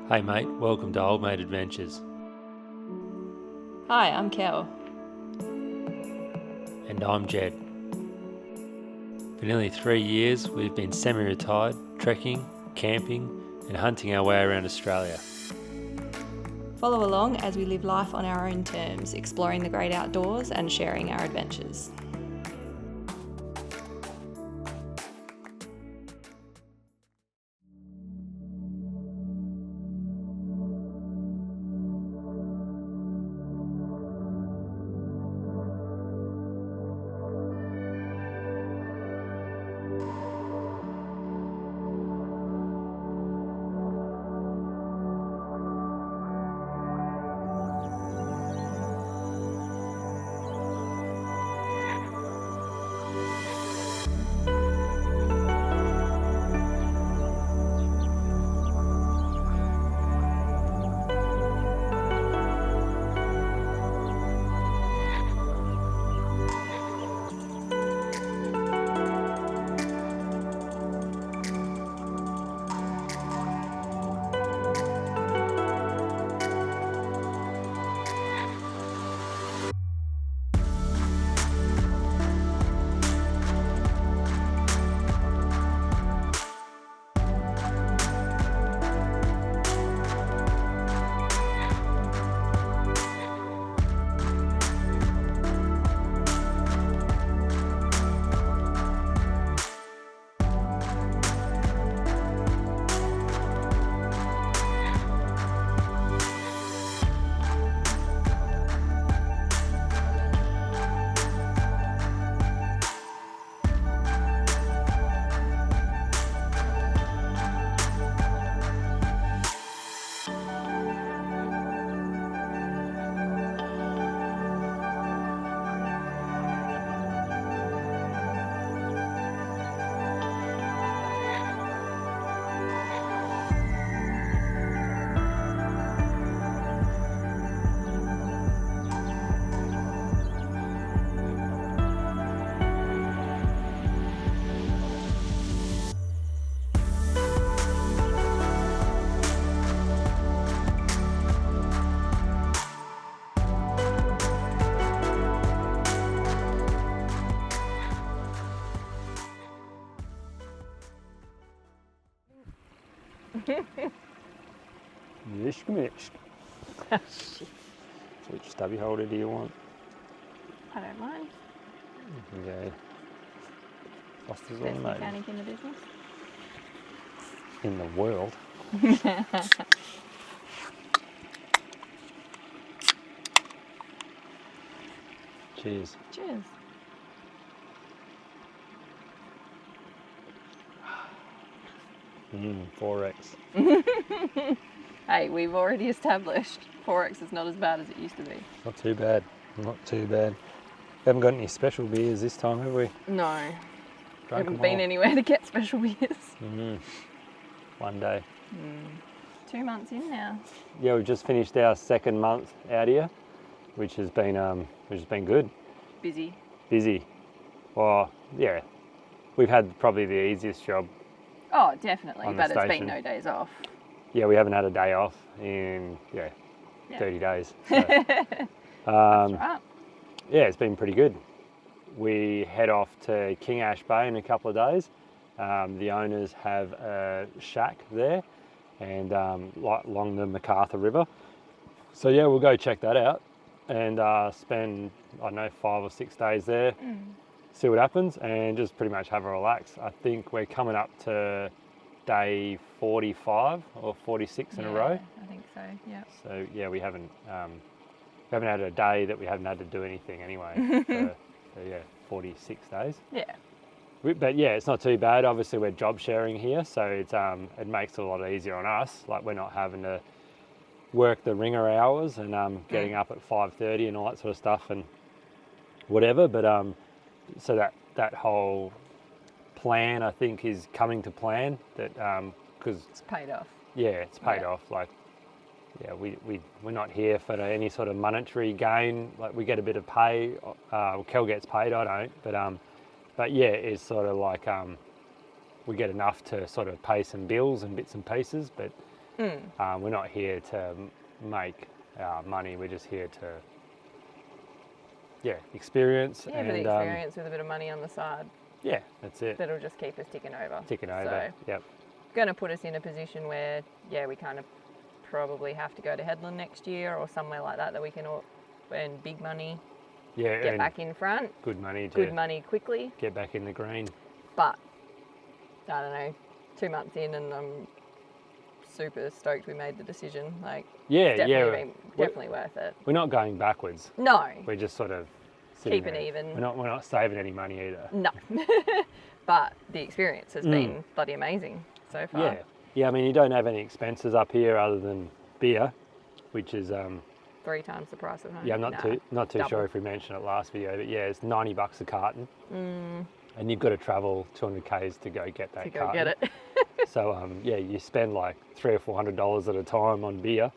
Hey mate, welcome to Old Mate Adventures. Hi, I'm Kel. And I'm Jed. For nearly 3 years we've been semi-retired, trekking, camping and hunting our way around Australia. Follow along as we live life on our own terms, exploring the great outdoors and sharing our adventures. Mishk mishk. Which stubby holder do you want? I don't mind. You can go Foster's Best Automated. mechanic in the business. In the world. Cheers. Cheers. Mmm, 4X. Hey, we've already established 4X is not as bad as it used to be. Not too bad. Not too bad. We haven't got any special beers this time, have we? No. Drunk Haven't them been all. anywhere to get special beers. One day. 2 months in now. Yeah, we've just finished our second month out here, which has been good. Busy. Busy. Well, yeah, we've had probably the easiest job. Oh, definitely, On the but it's station. been no days off. Yeah, we haven't had a day off in Yeah. 30 days. So, That's right. yeah, it's been pretty good. We head off to King Ash Bay in a couple of days. The owners have a shack there and along the McArthur River. So yeah, we'll go check that out and spend, I don't know, 5 or 6 days there, see what happens and just pretty much have a relax. I think we're coming up to day 45 or 46 in a row. I think so, yeah. So yeah, we haven't had a day that we haven't had to do anything anyway. so yeah, 46 days. Yeah. But yeah, it's not too bad. Obviously, we're job sharing here, so it's it makes it a lot easier on us. Like we're not having to work the ringer hours and getting up at 5:30 and all that sort of stuff and whatever. But so that whole plan, I think, is coming to plan. That because It's paid off. yeah, it's paid Yeah. off. Like yeah, we're not here for any sort of monetary gain. Like we get a bit of pay. Kel gets paid, I don't. But yeah, it's sort of like we get enough to sort of pay some bills and bits and pieces. But We're not here to make money. We're just here to, experience. Yeah, for the experience with a bit of money on the side. Yeah, that's it. That'll just keep us ticking over. So, yep. Going to put us in a position where, we kind of probably have to go to Headland next year or somewhere like that we can earn big money. Yeah, get back in front. Good money. Good money quickly. Get back in the green. But, I don't know, 2 months in and I'm super stoked we made the decision. Like, definitely worth it. We're not going backwards. No. We're just sort of keeping even. We're not saving any money either. No. But the experience has been bloody amazing so far. Yeah. I mean, you don't have any expenses up here other than beer, which is 3 times the price at home. Yeah, I'm not too sure if we mentioned it last video, but it's $90 a carton, and you've got to travel 200 k's to go get that carton. Get it. So you spend like $300 or $400 at a time on beer,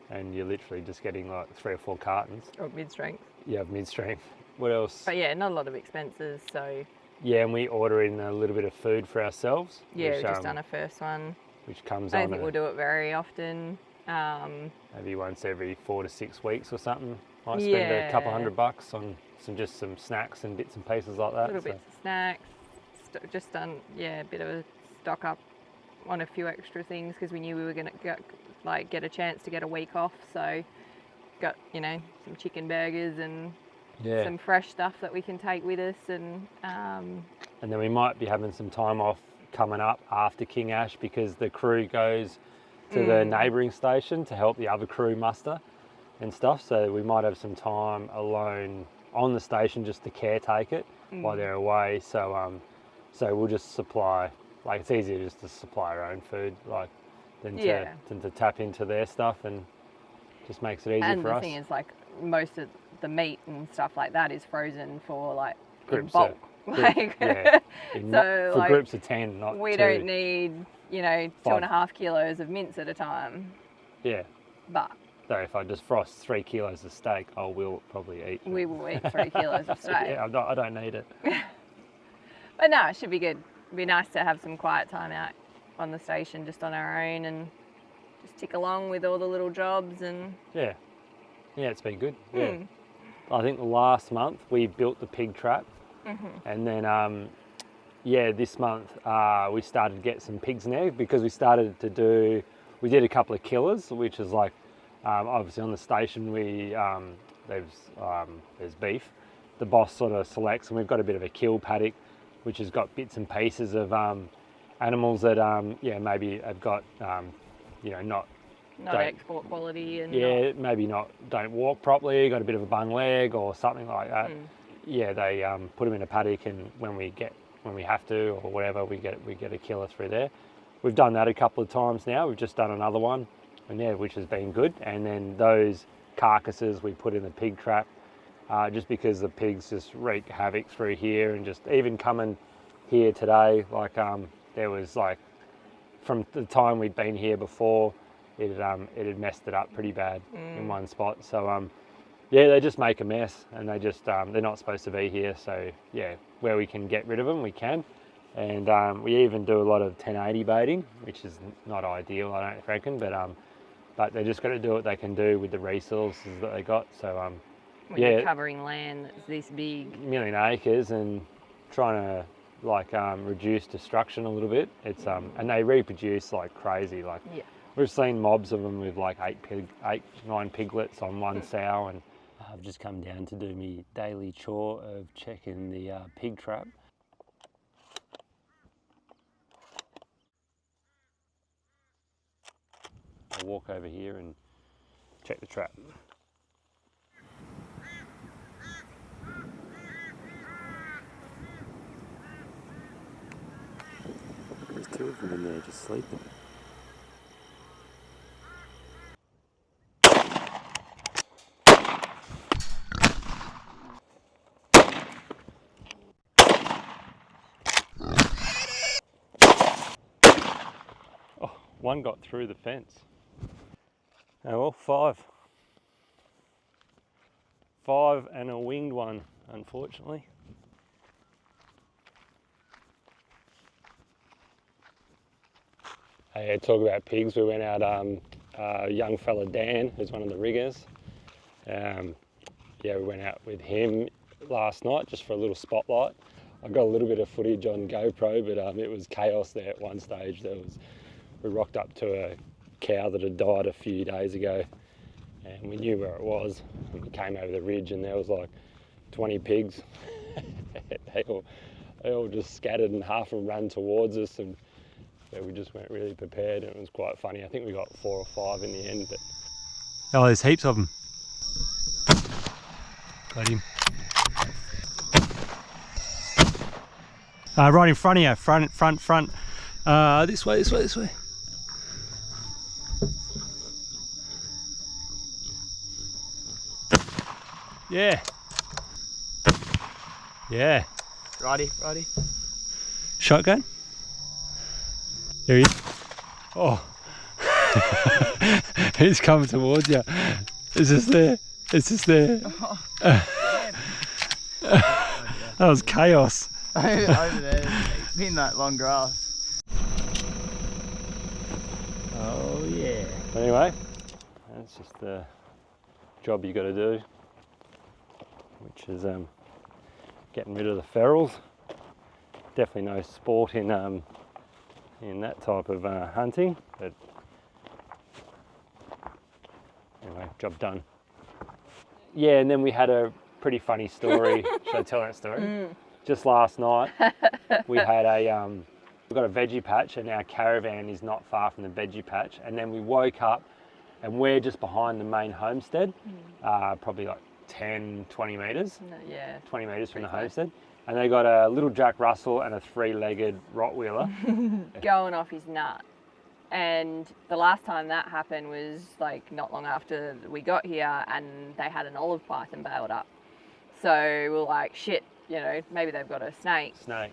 and you're literally just getting like 3 or 4 cartons. Or mid-strength. Yeah, mid-strength. What else? But not a lot of expenses, so. Yeah, and we order in a little bit of food for ourselves. Yeah, we've just done a first one. Which comes I on. don't think we'll do it very often. Maybe once every 4 to 6 weeks or something. Might spend a couple $100 on some snacks and bits and pieces like that. Little bits of snacks. Just done a bit of a stock up on a few extra things because we knew we were going to get a chance to get a week off. So got some chicken burgers and some fresh stuff that we can take with us, and then we might be having some time off coming up after King Ash because the crew goes to the neighbouring station to help the other crew muster and stuff. So we might have some time alone on the station just to caretake it while they're away. So we'll just supply. Like, it's easier just to supply our own food, than to tap into their stuff, and just makes it easier for us. And the thing is, most of the meat and stuff like that is frozen for in Groups bulk. For groups of 10, not we 2. don't need 2.5 kilos of mince at a time. Yeah. But so if I just frost 3 kilos of steak, I will probably eat. We will eat 3 kilos of steak. Yeah, I don't need it. But no, it should be good. It'd be nice to have some quiet time out on the station just on our own and just tick along with all the little jobs and. Yeah, it's been good. Yeah. I think last month we built the pig trap, and then this month we started to get some pigs in there because we did a couple of killers, which is obviously on the station there's beef. The boss sort of selects, and we've got a bit of a kill paddock, which has got bits and pieces of animals that maybe have got not export quality and maybe don't walk properly, got a bit of a bung leg or something like that. They put them in a paddock, and when we have to or whatever, we get a killer through there. We've done that a couple of times now. We've just done another one, and which has been good. And then those carcasses we put in the pig trap, just because the pigs just wreak havoc through here, and just even coming here today, there was from the time we'd been here before, it had messed it up pretty bad in one spot. So they just make a mess, and they're not supposed to be here. So where we can get rid of them, we can. And we even do a lot of 1080 baiting, which is not ideal, I don't reckon, but they just got to do what they can do with the resources that they got. So when you're covering land that's this big, 1 million acres, and trying to reduce destruction a little bit. It's and they reproduce like crazy. We've seen mobs of them with 9 piglets on one sow, and I've just come down to do my daily chore of checking the pig trap. I'll walk over here and check the trap. There's 2 of them in there just sleeping. Oh, one got through the fence. Oh well, 5. 5 and a winged one, unfortunately. Hey, talk about pigs. We went out, a young fella, Dan, who's one of the riggers. Yeah, we went out with him last night just for a little spotlight. I got a little bit of footage on GoPro, but it was chaos there at one stage. We rocked up to a cow that had died a few days ago, and we knew where it was. And we came over the ridge, and there was like 20 pigs. they all just scattered, and half of them ran towards us, and yeah, we just weren't really prepared, and it was quite funny. I think we got 4 or 5 in the end. But oh, there's heaps of them. Got him. Right in front of you, front. This way. Yeah. Righty. Shotgun? There he is. Oh. He's coming towards you. It's just there. That was chaos. Over there, in that long grass. Oh yeah. Anyway, that's just the job you got to do, which is getting rid of the ferals. Definitely no sport in that type of hunting, but anyway, job done. Yeah, and then we had a pretty funny story. Should I tell that story? Just last night, we had we got a veggie patch, and our caravan is not far from the veggie patch. And then we woke up, and we're just behind the main homestead, probably like 10, 20 metres. Yeah. 20 metres from the homestead. And they got a little Jack Russell and a 3-legged Rottweiler. Going off his nut. And the last time that happened was like not long after we got here, and they had an olive python bailed up. So we were like, shit, you know, maybe they've got a snake. Yeah.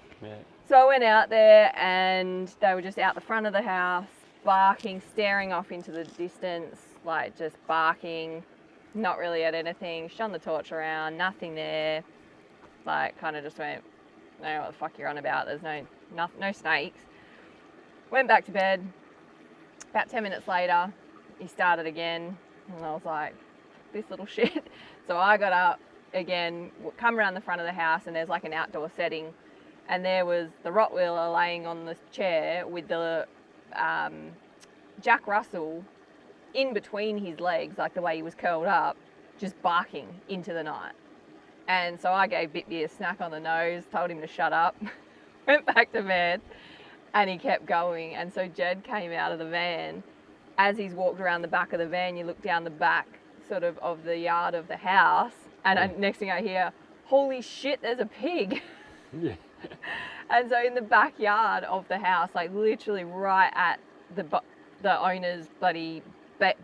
So I went out there, and they were just out the front of the house, barking, staring off into the distance, like just barking, not really at anything. Shone the torch around, nothing there. Like, kind of just went, I don't know what the fuck you're on about. There's no snakes. Went back to bed. About 10 minutes later, he started again, and I was like, this little shit. So I got up again, come around the front of the house, and there's like an outdoor setting, and there was the Rottweiler laying on the chair with the Jack Russell in between his legs, like the way he was curled up, just barking into the night. And so I gave Bitby a smack on the nose, told him to shut up, went back to bed, and he kept going. And so Jed came out of the van. As he's walked around the back of the van, you look down the back sort of the yard of the house, and next thing I hear, holy shit, there's a pig. Yeah. And so in the backyard of the house, like literally right at the owner's bloody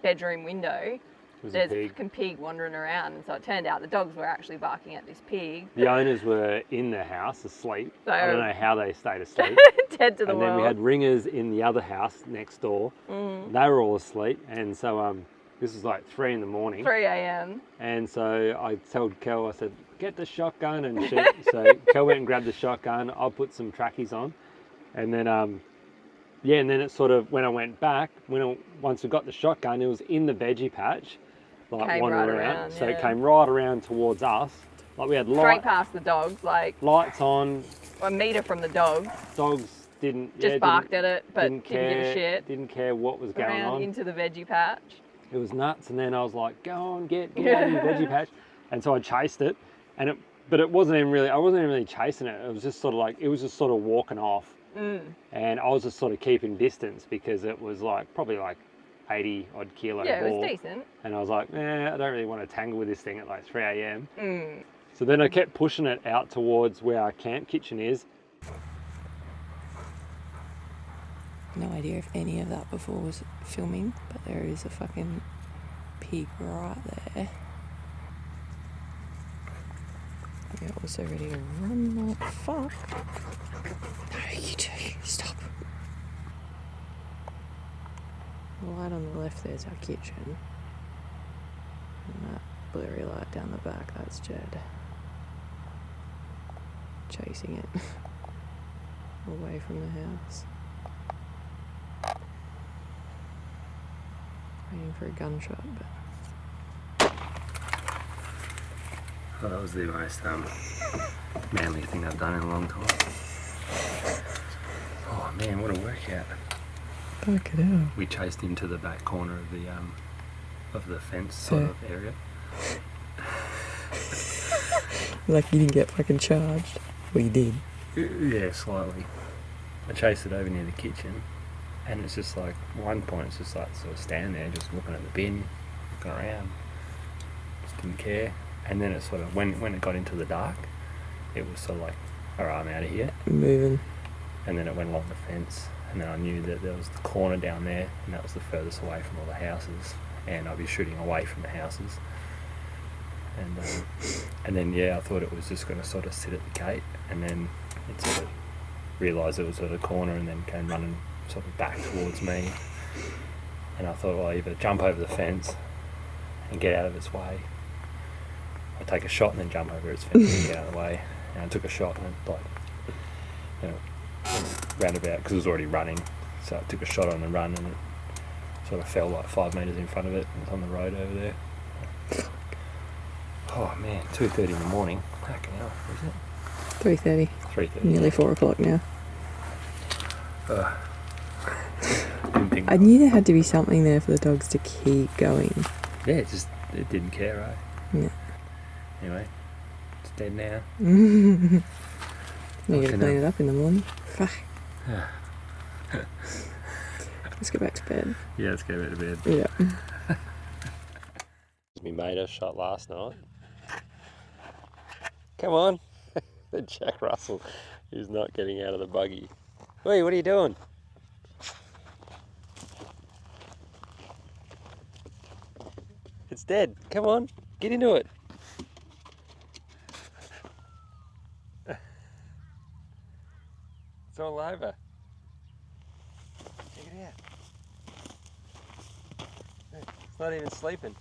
bedroom window, there's a fucking pig wandering around. And so it turned out the dogs were actually barking at this pig. The owners were in the house asleep. So, I don't know how they stayed asleep. Dead to the world. And then we had ringers in the other house next door. They were all asleep. And so this was like 3 in the morning. 3 a.m. And so I told Kel, I said, get the shotgun and shoot. So Kel went and grabbed the shotgun. I put some trackies on. And then, and then it sort of, when I went back, once we got the shotgun, it was in the veggie patch. Like wandering around. So it came right around towards us. Like we had straight past the dogs, like lights on. A metre from the dogs. Dogs didn't barked at it, but didn't give a shit. Didn't care what was going on. Into the veggie patch. It was nuts, and then I was like, "Go on, get out of the veggie patch," and so I chased it, but it wasn't even really. I wasn't even really chasing it. It was just sort of like it was just sort of walking off, and I was just sort of keeping distance because it was like probably like 80 odd kilo ball. Yeah, it was decent. And I was like, I don't really want to tangle with this thing at like 3 a.m. So then I kept pushing it out towards where our camp kitchen is. No idea if any of that before was filming, but there is a fucking pig right there. You're also ready to run like fuck. No, you two, stop. Right on the left there's our kitchen, and that blurry light down the back, that's Jed chasing it away from the house. Waiting for a gunshot, but... Well, that was the most manly thing I've done in a long time. Oh man, what a workout. Fuck it out. We chased him to the back corner of the fence sort of area. Like you didn't get fucking charged. Well, you did. Yeah, slightly. I chased it over near the kitchen, and it's just like, at one point it's just like sort of standing there just looking at the bin, looking around, just didn't care. And then it sort of, when it got into the dark, it was sort of like, alright, I'm out of here. Moving. And then it went along the fence, and then I knew that there was the corner down there, and that was the furthest away from all the houses, and I'd be shooting away from the houses. And then I thought it was just going to sort of sit at the gate, and then it sort of realised it was at a corner, and then came running sort of back towards me. And I thought, well, I either jump over the fence and get out of its way, or take a shot and then jump over its fence and get out of the way. And I took a shot and went roundabout, because it was already running, so I took a shot on the run, and it sort of fell like 5 metres in front of it. It's on the road over there. Oh man, 2:30 in the morning. Fucking hell, is it? 3:30. 3:30. Nearly 4 o'clock now. Didn't think I knew there had to be something there for the dogs to keep going. Yeah, it didn't care, right? Yeah. Anyway, it's dead now. You're going to Fucking clean hell. it up in the morning. Fuck. Let's go back to bed. Yeah, let's go back to bed. Yeah. We made a shot last night. Come on. Jack Russell is not getting out of the buggy. Ooyy, what are you doing? It's dead. Come on, get into it. It's all over. Check it out. It's not even sleeping.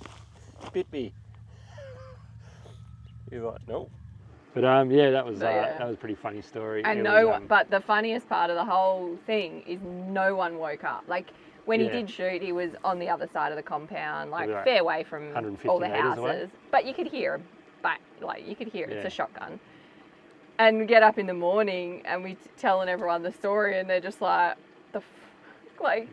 Bit me. You're like, nope. But yeah, that was that was a pretty funny story. And but the funniest part of the whole thing is no one woke up. Like when he did shoot, he was on the other side of the compound, like fair away from all the houses. Away. But you could hear him back, like you could hear it's a shotgun. And we get up in the morning and we telling everyone the story, and they're just like,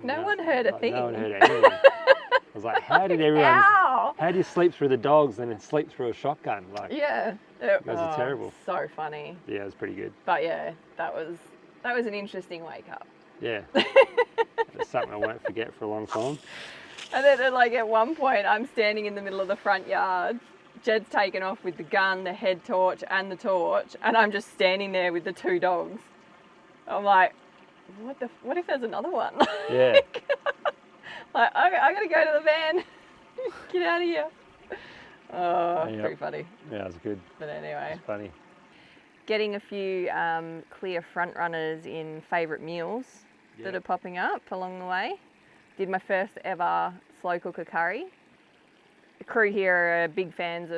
no one heard a thing. No one heard anything. I was like, how did everyone? How do you sleep through the dogs and then sleep through a shotgun? Like, yeah, you guys are terrible. So funny. Yeah, it was pretty good. But yeah, that was an interesting wake up. Yeah, it's something I won't forget for a long time. And then, like at one point, I'm standing in the middle of the front yard. Jed's taken off with the gun, the head torch, and the torch, and I'm just standing there with the 2 dogs. I'm like, what if there's another one? Yeah. Like, I gotta go to the van. Get out of here. Oh, pretty funny. Yeah, it was good. But anyway. It's funny. Getting a few clear front runners in favourite meals that are popping up along the way. Did my first ever slow cooker curry. The crew here are big fans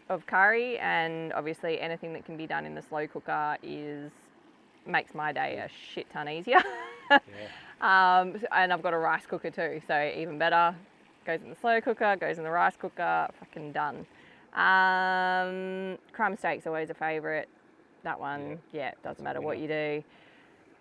of curry, and obviously anything that can be done in the slow cooker makes my day a shit ton easier. And I've got a rice cooker too, so even better. Goes in the slow cooker, goes in the rice cooker, fucking done. Crumb steak's always a favourite. That one, doesn't matter what you do.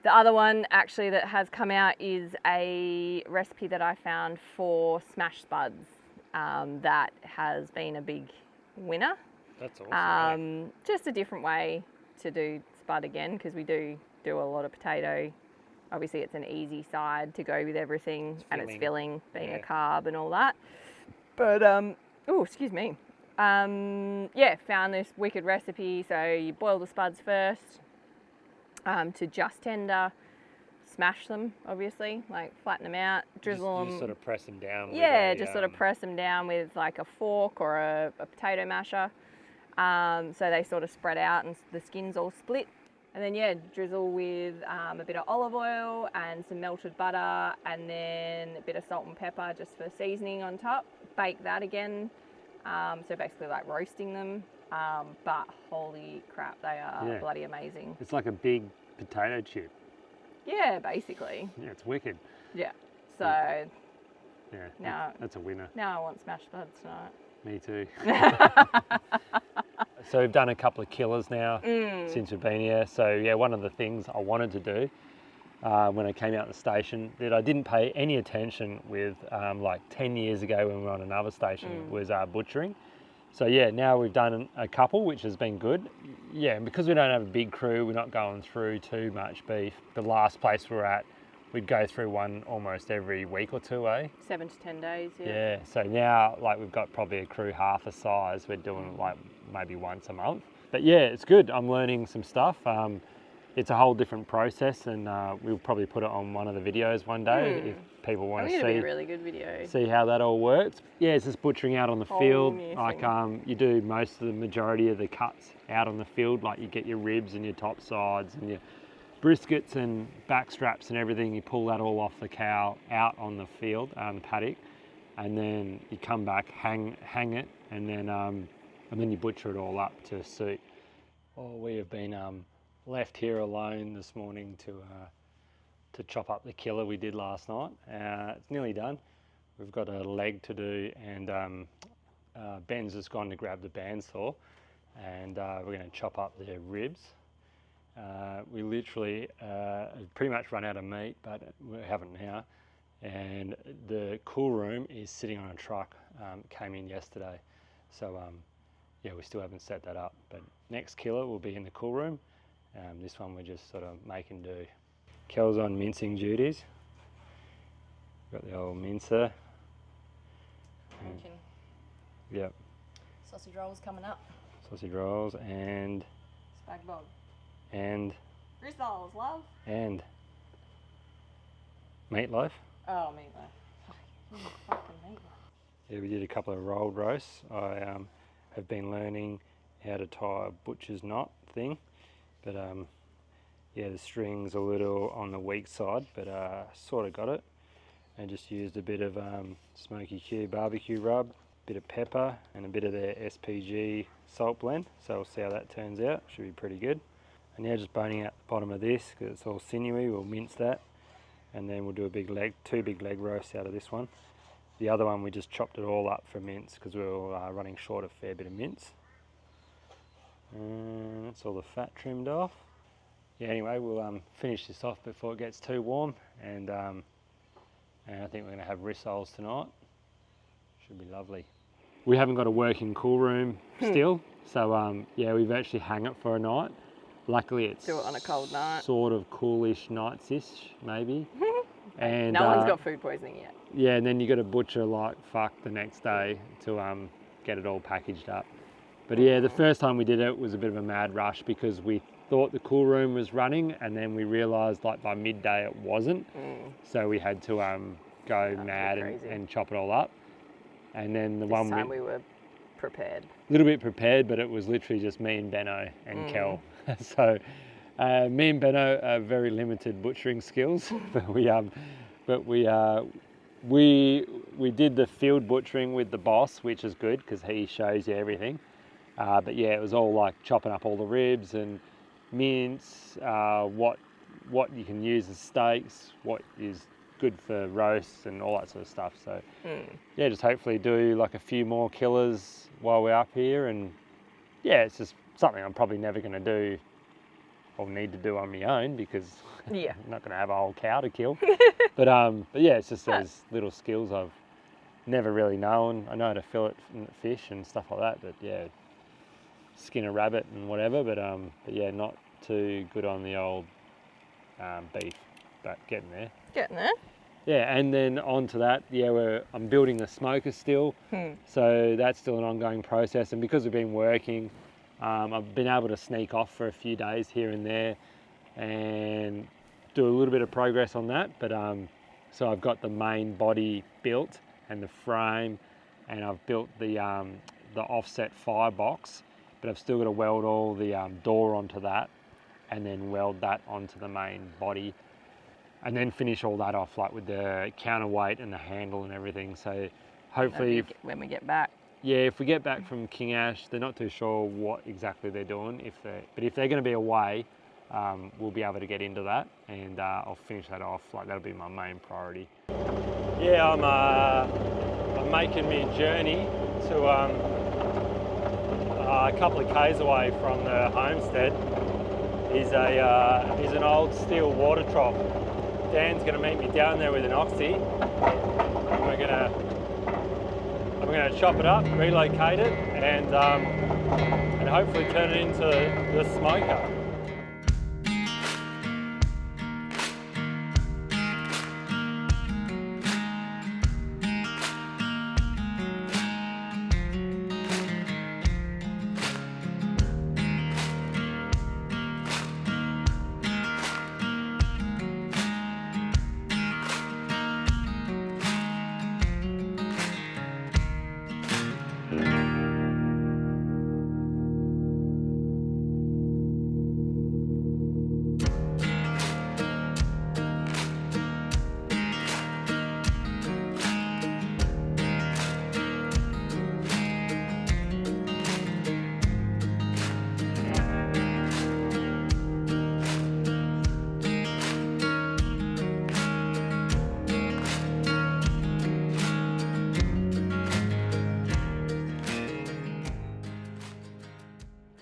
The other one actually that has come out is a recipe that I found for smashed spuds that has been a big winner. That's awesome. Just a different way to do spud again, because we do a lot of potato. Obviously it's an easy side to go with everything, and it's filling, being a carb and all that. But, oh, excuse me. Found this wicked recipe. So you boil the spuds first to just tender, smash them, obviously, like flatten them out, drizzle them. Just sort of press them down. Just sort of press them down with like a fork or a potato masher. So they sort of spread out and the skin's all split. And then, drizzle with a bit of olive oil and some melted butter, and then a bit of salt and pepper just for seasoning on top. Bake that again. So basically like roasting them. But holy crap, they are bloody amazing. It's like a big potato chip. Yeah, basically. Yeah, it's wicked. Yeah. So Yeah, Now, that's a winner. now I want smashed buds tonight. Me too. So we've done a couple of killers now since we've been here. So yeah, one of the things I wanted to do when I came out the station that I didn't pay any attention with like 10 years ago when we were on another station was butchering. So yeah, now we've done a couple, which has been good. Yeah, and because we don't have a big crew, we're not going through too much beef. The last place we were at, we'd go through one almost every week or two, 7 to 10 days, yeah. Yeah, so now like we've got probably a crew half the size. We're doing like maybe once a month. But yeah, it's good. I'm learning some stuff. It's a whole different process, and we'll probably put it on one of the videos one day if people want to see. It'll be a really good video. See how that all works. Yeah, it's just butchering out on the field. new Like thing. you do most of the majority of the cuts out on the field. Like you get your ribs and your top sides and your briskets and back straps and everything. You pull that all off the cow out on the field, the paddock, and then you come back, hang it, and then you butcher it all up to suit. Well, we have been left here alone this morning to chop up the killer we did last night. It's nearly done. We've got a leg to do, and Ben's just gone to grab the bandsaw, and we're going to chop up the ribs. We literally pretty much run out of meat, but we haven't now. And the cool room is sitting on a truck, came in yesterday. So yeah, we still haven't set that up, but next killer will be in the cool room. This one we're just sort of making do. Kel's on mincing duties. Got the old mincer. Yep. Sausage rolls coming up. Sausage rolls and Spag bog. Rissoles, love. And meatloaf. Oh, meatloaf. Fucking meatloaf. Yeah, we did a couple of rolled roasts. I have been learning how to tie a butcher's knot thing, but yeah, the string's a little on the weak side, but sort of got it. And just used a bit of Smoky Q barbecue rub, bit of pepper, and a bit of their SPG salt blend. So we'll see how that turns out. Should be pretty good. And now just boning out the bottom of this because it's all sinewy. We'll mince that, and then we'll do two big leg roasts out of this one. The other one we just chopped it all up for mince because we were running short a fair bit of mince. And that's all the fat trimmed off. Yeah, anyway, we'll finish this off before it gets too warm, and I think we're going to have rissoles tonight. Should be lovely. We haven't got a working cool room still, so yeah, we've actually hung it for a night. Luckily, it's Do it on a cold night. Sort of coolish nights-ish, maybe. And No one's got food poisoning yet. yeah, and then you got to butcher like fuck the next day to get it all packaged up. But yeah, the first time we did it was a bit of a mad rush because we thought the cool room was running, and then we realised like by midday it wasn't. So we had to go mad and chop it all up. And then This time we were prepared. a little bit prepared, but it was literally just me and Benno and Kel. So me and Benno are very limited butchering skills, but we did the field butchering with the boss, which is good because he shows you everything. But yeah, it was all like chopping up all the ribs and mince, what you can use as steaks, what is good for roasts and all that sort of stuff. So yeah, just hopefully do like a few more killers while we're up here, and yeah, it's just something I'm probably never going to do or need to do on my own because Yeah. I'm not going to have a whole cow to kill. But yeah, it's just those little skills I've never really known. I know how to fillet fish and stuff like that, but yeah, skin a rabbit and whatever. But yeah, not too good on the old beef, but getting there. Getting there. Yeah, and then onto that, yeah, I'm building the smoker still, so that's still an ongoing process. And because we've been working, I've been able to sneak off for a few days here and there, and do a little bit of progress on that. But so I've got the main body built and the frame, and I've built the offset firebox, but I've still got to weld all the door onto that, and then weld that onto the main body. And then finish all that off like with the counterweight and the handle and everything. So hopefully when we get back. Yeah, if we get back from King Ash, they're not too sure what exactly they're doing. But if they're going to be away, we'll be able to get into that, and I'll finish that off. Like, that'll be my main priority. Yeah, I'm making me a journey to a couple of k's away from the homestead. Is an old steel water trough. Dan's going to meet me down there with an oxy. I'm going to chop it up, relocate it, and hopefully turn it into the smoker.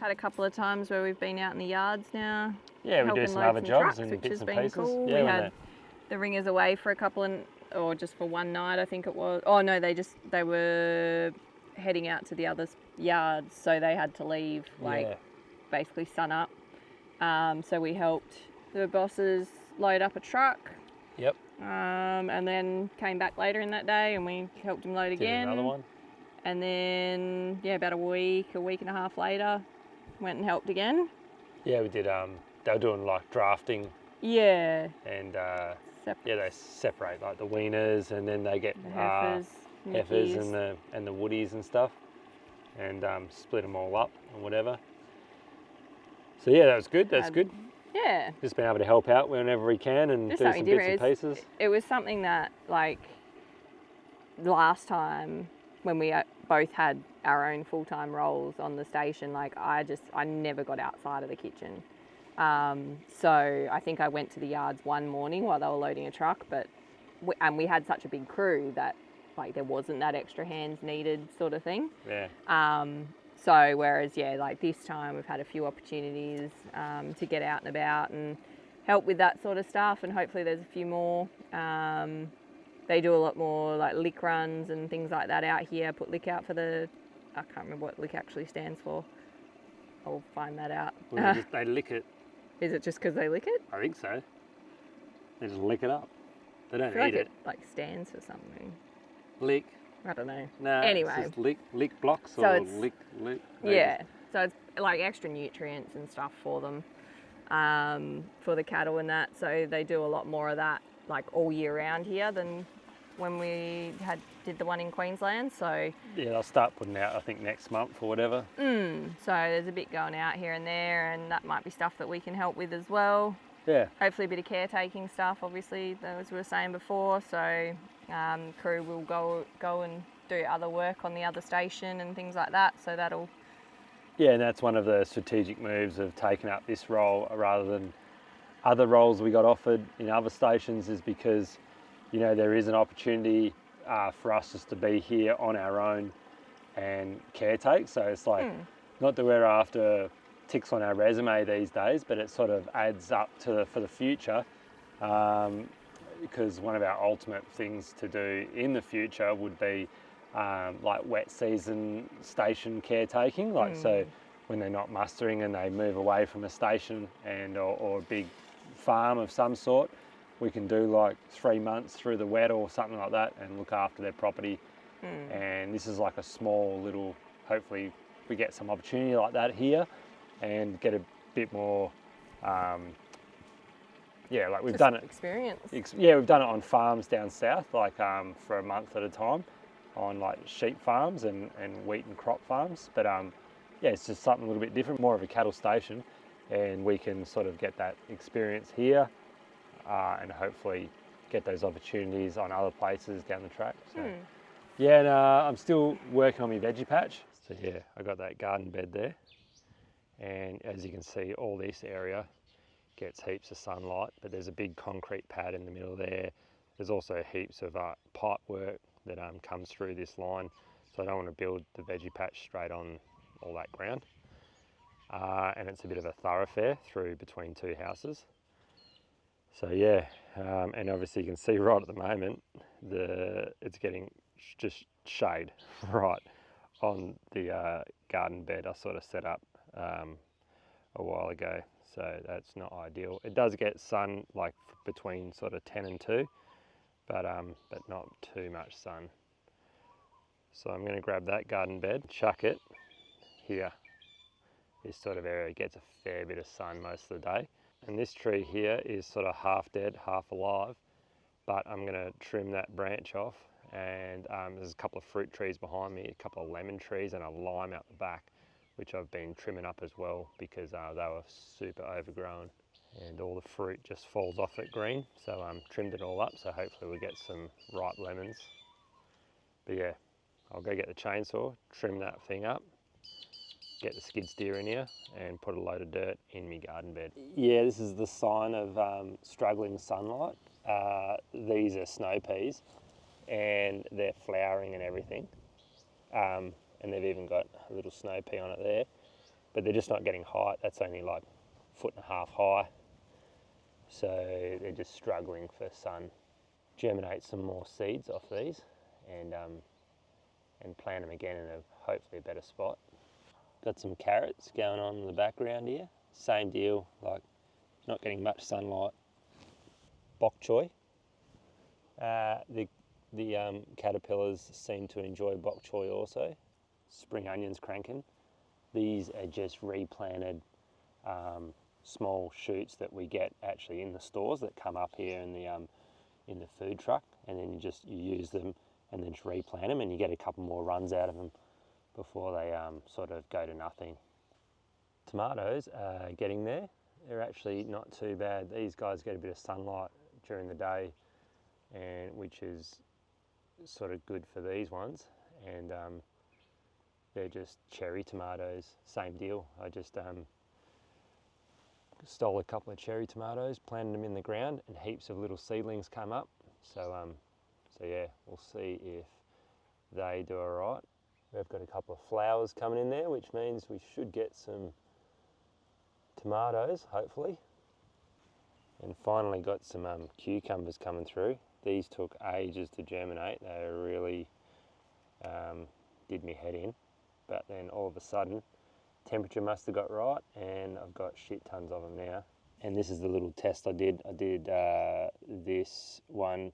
Had a couple of times where we've been out in the yards now. Yeah, we do helping some load other jobs trucks, and which bits has and been pieces. cool. Yeah, We had the ringers away for a couple or just for one night, I think it was. Oh no, they were heading out to the other yards, so they had to leave basically sun up. So we helped the bosses load up a truck. Yep. And then came back later in that day and we helped them load again. Another one. And then about a week and a half later, went and helped again. Yeah, we did. They were doing like drafting. Yeah. And they separate like the weaners, and then they get the heifers and the woodies and stuff, and split them all up and whatever. So yeah, that was good. That's good. Yeah. Just being able to help out whenever we can and Just do some bits and pieces. It was something that, like, last time when we both had our own full-time roles on the station, like I never got outside of the kitchen. So I think I went to the yards one morning while they were loading a truck, but we had such a big crew that like there wasn't that extra hands needed sort of thing. Yeah. So whereas like this time we've had a few opportunities to get out and about and help with that sort of stuff, and hopefully there's a few more. They do a lot more like lick runs and things like that out here. Put lick out for I can't remember what lick actually stands for. I'll find that out. Well, they lick it. Is it just because they lick it? I think so. They just lick it up. They don't I feel eat like it. Like stands for something. Lick. I don't know. No. Anyway. It's just lick blocks So or it's, lick. Yeah. So it's like extra nutrients and stuff for them, for the cattle and that. So they do a lot more of that like all year round here than when we did the one in Queensland. So yeah, they'll start putting out I think next month or whatever. So there's a bit going out here and there, and that might be stuff that we can help with as well. Yeah. Hopefully a bit of caretaking stuff, obviously, as we were saying before. So crew will go and do other work on the other station and things like that. So that'll... Yeah, and that's one of the strategic moves of taking up this role rather than other roles we got offered in other stations, is because there is an opportunity for us just to be here on our own and caretake. So it's like, not that we're after ticks on our resume these days, but it sort of adds up for the future, because one of our ultimate things to do in the future would be like wet season station caretaking. Like so when they're not mustering and they move away from a station or a big farm of some sort, we can do like 3 months through the wet or something like that and look after their property. And this is like a small little, hopefully we get some opportunity like that here and get a bit more, like we've Just done it. Experience. We've done it on farms down south, like for a month at a time on like sheep farms and wheat and crop farms. But it's just something a little bit different, more of a cattle station, and we can sort of get that experience here. And hopefully get those opportunities on other places down the track. So, yeah, and I'm still working on my veggie patch. So yeah, I got that garden bed there. And as you can see, all this area gets heaps of sunlight, but there's a big concrete pad in the middle there. There's also heaps of pipe work that comes through this line, so I don't want to build the veggie patch straight on all that ground. And it's a bit of a thoroughfare through between two houses. So yeah, and obviously you can see right at the moment, it's getting just shade right on the garden bed I sort of set up a while ago. So that's not ideal. It does get sun like between sort of 10 and 2, but not too much sun. So I'm going to grab that garden bed, chuck it here. This sort of area gets a fair bit of sun most of the day. And this tree here is sort of half dead, half alive, but I'm going to trim that branch off. And there's a couple of fruit trees behind me, a couple of lemon trees and a lime out the back, which I've been trimming up as well because they were super overgrown. And all the fruit just falls off at green, so trimmed it all up, so hopefully we'll get some ripe lemons. But yeah, I'll go get the chainsaw, trim that thing up, get the skid steer in here and put a load of dirt in my garden bed. Yeah, this is the sign of struggling sunlight. These are snow peas and they're flowering and everything. And they've even got a little snow pea on it there, but they're just not getting height. That's only like 1.5 feet high. So they're just struggling for sun. Germinate some more seeds off these and plant them again in hopefully a better spot. Got some carrots going on in the background here. Same deal, like not getting much sunlight. Bok choy. The caterpillars seem to enjoy bok choy also. Spring onions cranking. These are just replanted small shoots that we get actually in the stores that come up here in the food truck, and then you use them and then just replant them, and you get a couple more runs out of them before they sort of go to nothing. Tomatoes are getting there. They're actually not too bad. These guys get a bit of sunlight during the day, and which is sort of good for these ones. And they're just cherry tomatoes, same deal. I just stole a couple of cherry tomatoes, planted them in the ground, and heaps of little seedlings come up. So yeah, we'll see if they do all right. We've got a couple of flowers coming in there, which means we should get some tomatoes, hopefully. And finally got some cucumbers coming through. These took ages to germinate. They really did me head in. But then all of a sudden, temperature must have got right, and I've got shit tons of them now. And this is the little test I did. I did this one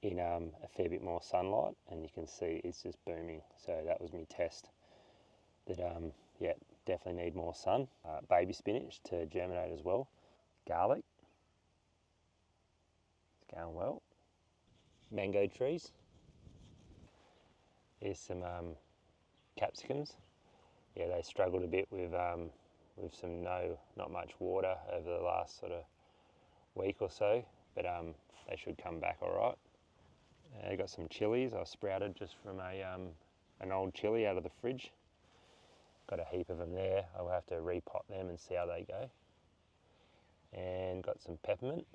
in a fair bit more sunlight, and you can see it's just booming. So that was my test that yeah, definitely need more sun. Baby spinach to germinate as well. Garlic, it's going well. Mango trees. Here's some capsicums. Yeah, they struggled a bit with some not much water over the last sort of week or so, but they should come back all right. I got some chilies I sprouted just from an old chili out of the fridge. Got a heap of them there. I'll have to repot them and see how they go. And got some peppermint,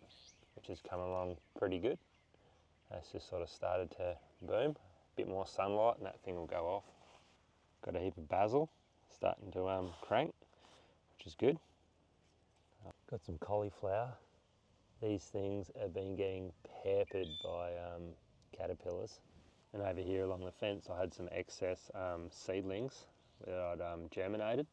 which has come along pretty good. It's just sort of started to boom. A bit more sunlight and that thing will go off. Got a heap of basil starting to crank, which is good. Got some cauliflower. These things have been getting peppered by caterpillars. And over here along the fence I had some excess seedlings that I'd germinated,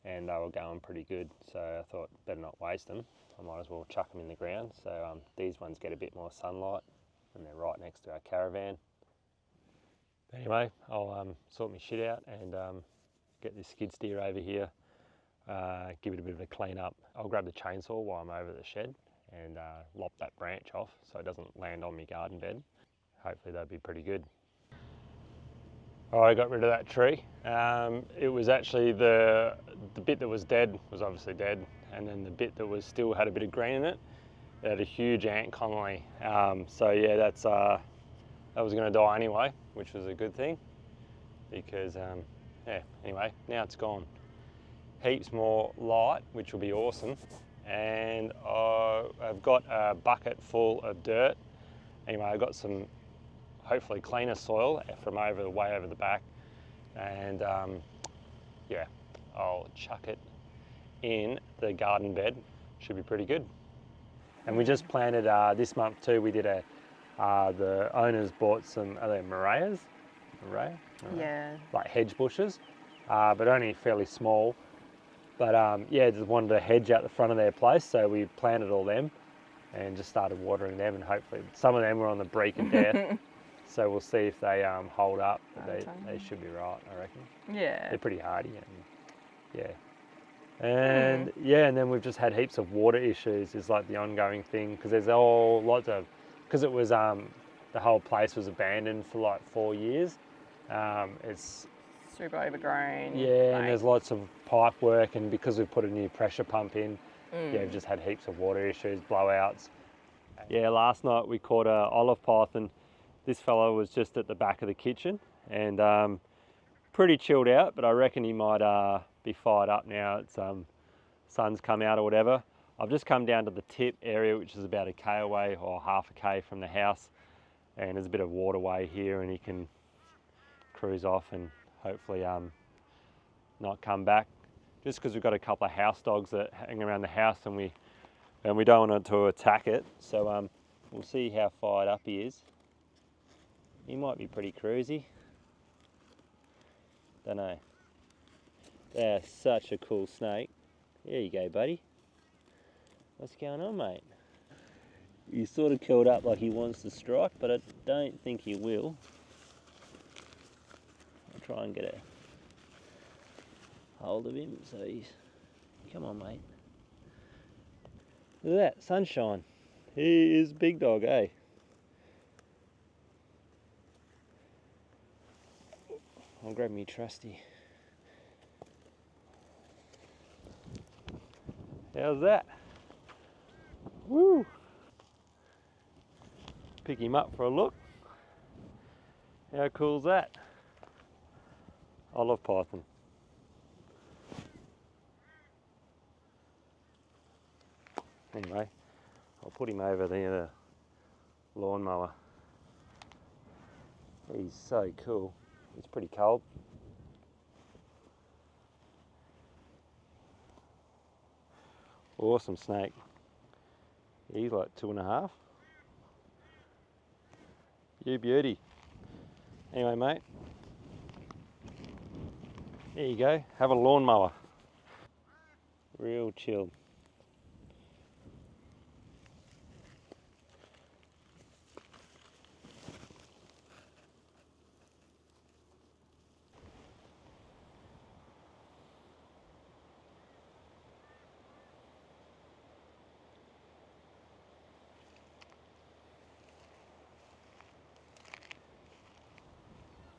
and they were going pretty good, so I thought better not waste them. I might as well chuck them in the ground. So these ones get a bit more sunlight, and they're right next to our caravan. But anyway, I'll sort my shit out and get this skid steer over here, give it a bit of a clean up. I'll grab the chainsaw while I'm over the shed and lop that branch off so it doesn't land on my garden bed. Hopefully that'd be pretty good. I got rid of that tree. It was actually the bit that was dead was obviously dead, and then the bit that was still had a bit of green in it, it had a huge ant colony. So yeah, that was going to die anyway, which was a good thing because yeah, anyway, now it's gone. Heaps more light, which will be awesome, and I've got a bucket full of dirt. Anyway, I've got some hopefully cleaner soil from way over the back, and yeah, I'll chuck it in the garden bed. Should be pretty good. And we just planted this month too. We did the owners bought some, are they Mariah? Yeah. Like hedge bushes, but only fairly small. But yeah, just wanted to hedge out the front of their place, so we planted all them and just started watering them, and hopefully some of them were on the brink of death. So we'll see if they hold up. They should be right, I reckon. Yeah. They're pretty hardy, and yeah. And yeah, and then we've just had heaps of water issues is like the ongoing thing, because there's because it was the whole place was abandoned for like 4 years. It's super overgrown. Yeah, and there's lots of pipe work, and because we've put a new pressure pump in, yeah, we've just had heaps of water issues, blowouts. Yeah, last night we caught a olive python. This fellow was just at the back of the kitchen, and pretty chilled out, but I reckon he might be fired up now. It's sun's come out or whatever. I've just come down to the tip area, which is about 1 K away or half a K from the house, and there's a bit of waterway here, and he can cruise off and hopefully not come back. Just because we've got a couple of house dogs that hang around the house, and we don't want to attack it. So we'll see how fired up he is. He might be pretty cruisy. Don't know. They're such a cool snake. There you go, buddy. What's going on, mate? He's sort of curled up like he wants to strike, but I don't think he will. I'll try and get a hold of him so he's... Come on, mate. Look at that, sunshine. He is big dog, eh? I'll grab me trusty. How's that? Woo! Pick him up for a look. How cool's that? Olive python. Anyway, I'll put him over the lawnmower. He's so cool. It's pretty cold. Awesome snake. He's like 2.5. You beauty. Anyway, mate. There you go. Have a lawnmower. Real chilled.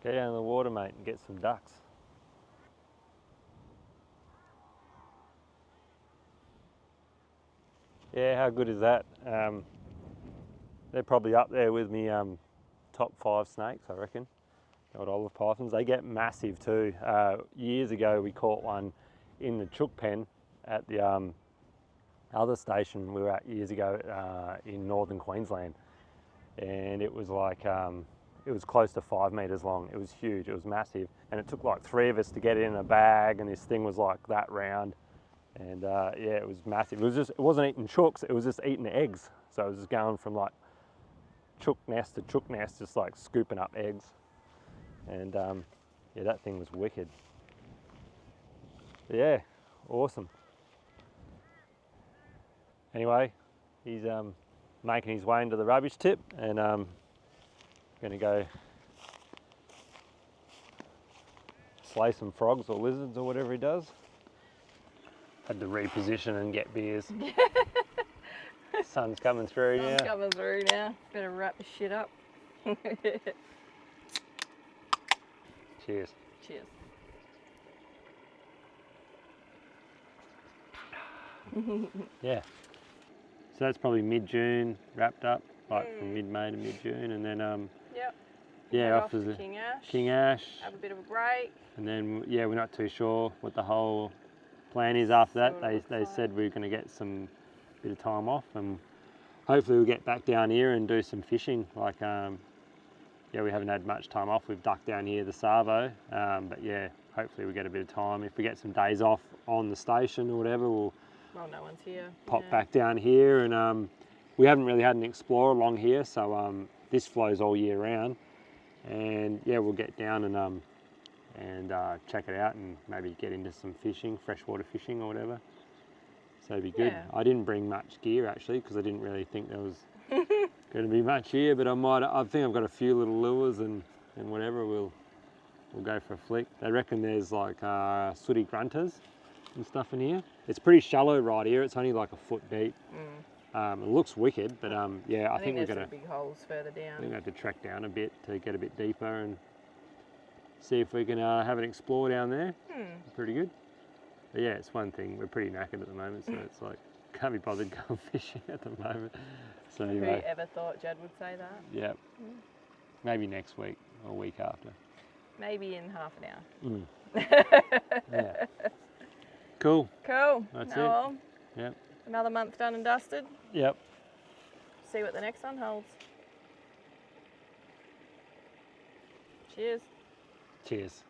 Go down to the water, mate, and get some ducks. Yeah, how good is that? They're probably up there with me top 5 snakes, I reckon. The old olive pythons. They get massive too. Years ago we caught one in the chook pen at the other station we were at years ago in northern Queensland, and it was like it was close to 5 meters long. It was huge, it was massive, and it took like 3 of us to get it in a bag, and this thing was like that round, and yeah, it was massive. It wasn't eating chooks, it was just eating eggs. So it was just going from like chook nest to chook nest, just like scooping up eggs, and yeah, that thing was wicked. Yeah, awesome. Anyway, he's making his way into the rubbish tip, and going to go slay some frogs or lizards or whatever he does. Had to reposition and get beers. Sun's coming through now. Sun's coming through now. Better wrap this shit up. Cheers. Cheers. Yeah. So that's probably mid-June wrapped up, like from mid-May to mid-June, and then Yep. yeah, Off to to the King Ash. King Ash, Have a bit of a break. and then yeah, we're not too sure what the whole plan is after that. See what it They looks said we are going to get some bit of time off, and hopefully we'll get back down here and do some fishing. Like, yeah, we haven't had much time off. We've ducked down here the Savo, but yeah, hopefully we get a bit of time. If we get some days off on the station or whatever, we'll Well, no one's here. pop back down here. And we haven't really had an explorer along here, so this flows all year round. And yeah, we'll get down and check it out and maybe get into some fishing, freshwater fishing or whatever. So it'd be good. Yeah. I didn't bring much gear actually because I didn't really think there was going to be much here, but I think I've got a few little lures and whatever. We'll go for a flick. They reckon there's like sooty grunters and stuff in here. It's pretty shallow right here. It's only like a foot deep. It looks wicked, but yeah, I think we're there's gonna. some big holes further down. I think we have to track down a bit to get a bit deeper and see if we can have an explore down there. Pretty good. But yeah, it's one thing. We're pretty knackered at the moment, so it's like can't be bothered going fishing at the moment. So anyway, Who ever thought Jed would say that? yeah, maybe next week or week after. Maybe in half an hour. Yeah. Cool. Cool. That's it. Well, Yep. another month done and dusted. Yep. See what the next one holds. Cheers. Cheers.